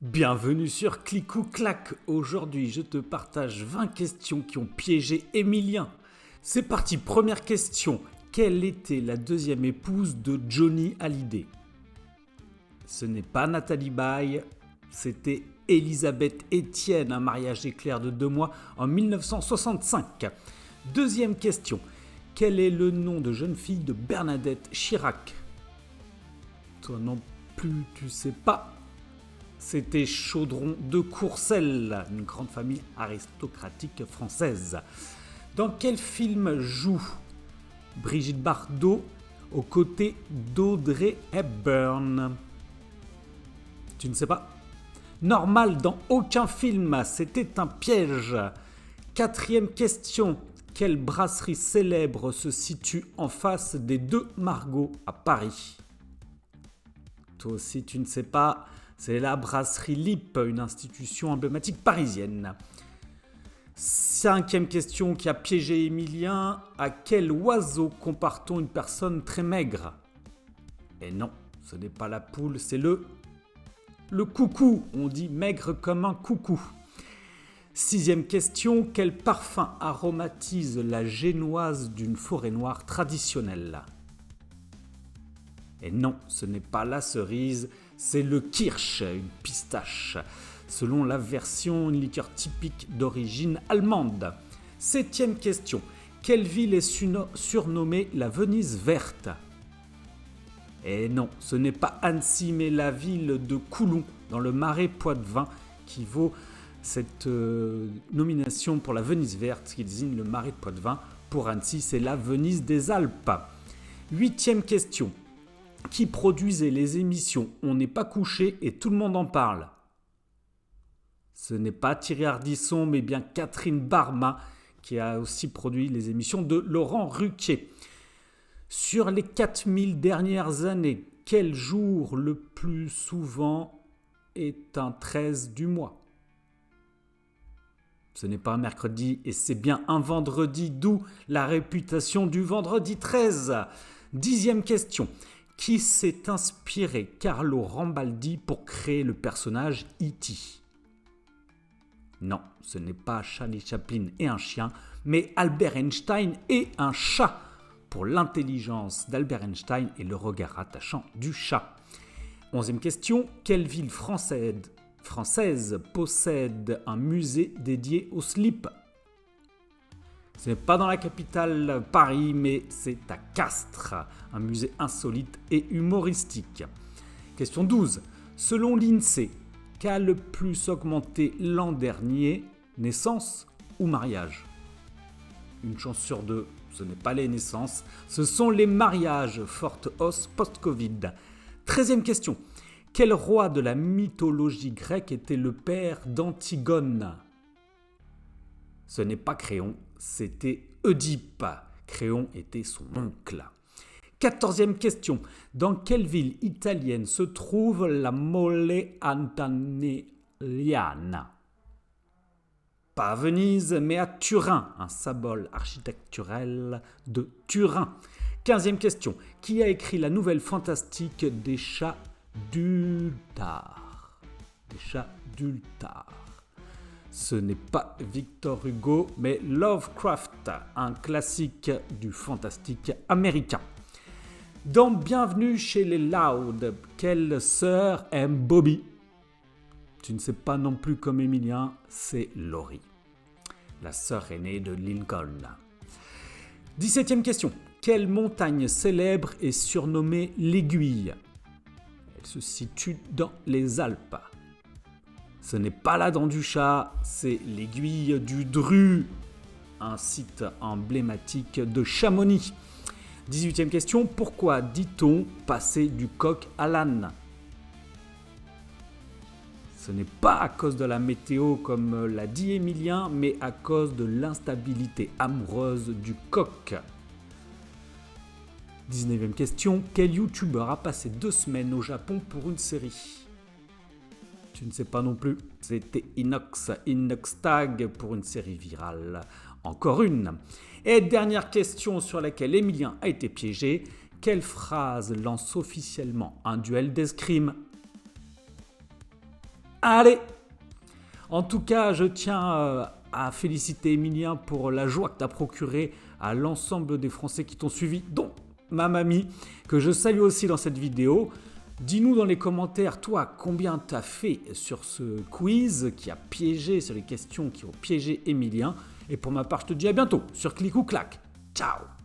Bienvenue sur Clic ou Clac. Aujourd'hui, je te partage 20 questions qui ont piégé Emilien. C'est parti, première question. Quelle était la deuxième épouse de Johnny Hallyday? Ce n'est pas Nathalie Baye, c'était Elisabeth Etienne, un mariage éclair de 2 mois en 1965. Deuxième question. Quel est le nom de jeune fille de Bernadette Chirac? Toi non plus, tu sais pas. C'était Chaudron de Courcelles, une grande famille aristocratique française. Dans quel film joue Brigitte Bardot aux côtés d'Audrey Hepburn? Tu ne sais pas? Normal, dans aucun film, c'était un piège. Quatrième question. Quelle brasserie célèbre se situe en face des deux Margots à Paris? Toi aussi, tu ne sais pas. C'est la brasserie Lippe, une institution emblématique parisienne. Cinquième question qui a piégé Emilien. À quel oiseau compare-t-on une personne très maigre? Et non, ce n'est pas la poule, c'est le coucou. On dit maigre comme un coucou. Sixième question. Quel parfum aromatise la génoise d'une forêt noire traditionnelle? Et non, ce n'est pas la cerise, c'est le kirsch, une pistache. Selon la version, une liqueur typique d'origine allemande. Septième question. Quelle ville est surnommée la Venise verte? Et non, ce n'est pas Annecy, mais la ville de Coulon, dans le Marais Poitevin, qui vaut cette nomination pour la Venise verte, ce qui désigne le Marais de Poitevin. Pour Annecy, c'est la Venise des Alpes. Huitième question. Qui produisait les émissions On n'est pas couché et tout le monde en parle? Ce n'est pas Thierry Ardisson, mais bien Catherine Barma, qui a aussi produit les émissions de Laurent Ruquier. Sur les 4000 dernières années, quel jour le plus souvent est un 13 du mois? Ce n'est pas un mercredi et c'est bien un vendredi, d'où la réputation du vendredi 13. Dixième question. Qui s'est inspiré Carlo Rambaldi pour créer le personnage E.T.? Non, ce n'est pas Charlie Chaplin et un chien, mais Albert Einstein et un chat, pour l'intelligence d'Albert Einstein et le regard attachant du chat. Onzième question. Quelle ville française possède un musée dédié au slip? Ce n'est pas dans la capitale Paris, mais c'est à Castres, un musée insolite et humoristique. Question 12. Selon l'INSEE, qu'a le plus augmenté l'an dernier, naissance ou mariage? Une chance sur deux, ce n'est pas les naissances, ce sont les mariages, forte hausse post-Covid. 13e question. Quel roi de la mythologie grecque était le père d'Antigone? Ce n'est pas Créon, c'était Oedipe. Créon était son oncle. 14e question. Dans quelle ville italienne se trouve la Mole Antoniana? Pas à Venise, mais à Turin, un symbole architecturel de Turin. 15e question. Qui a écrit la nouvelle fantastique des chats d'Ultar? Ce n'est pas Victor Hugo, mais Lovecraft, un classique du fantastique américain. Dans Bienvenue chez les Loud, quelle sœur aime Bobby? Tu ne sais pas non plus comme Emilien, c'est Laurie, la sœur aînée de Lincoln. 17e question. Quelle montagne célèbre est surnommée l'Aiguille? Elle se situe dans les Alpes. Ce n'est pas la dent du chat, c'est l'aiguille du Dru, un site emblématique de Chamonix. 18e question, pourquoi dit-on passer du coq à l'âne? Ce n'est pas à cause de la météo comme l'a dit Emilien, mais à cause de l'instabilité amoureuse du coq. 19e question, quel youtubeur a passé 2 semaines au Japon pour une série? Tu ne sais pas non plus, c'était Inoxtag pour une série virale. Encore une. Et dernière question sur laquelle Emilien a été piégé. Quelle phrase lance officiellement un duel d'escrime? Allez! En tout cas, je tiens à féliciter Emilien pour la joie que tu as procurée à l'ensemble des Français qui t'ont suivi, dont ma mamie, que je salue aussi dans cette vidéo. Dis-nous dans les commentaires, toi, combien tu as fait sur ce quiz qui a piégé, sur les questions qui ont piégé Emilien. Et pour ma part, je te dis à bientôt sur Clic ou Clac. Ciao!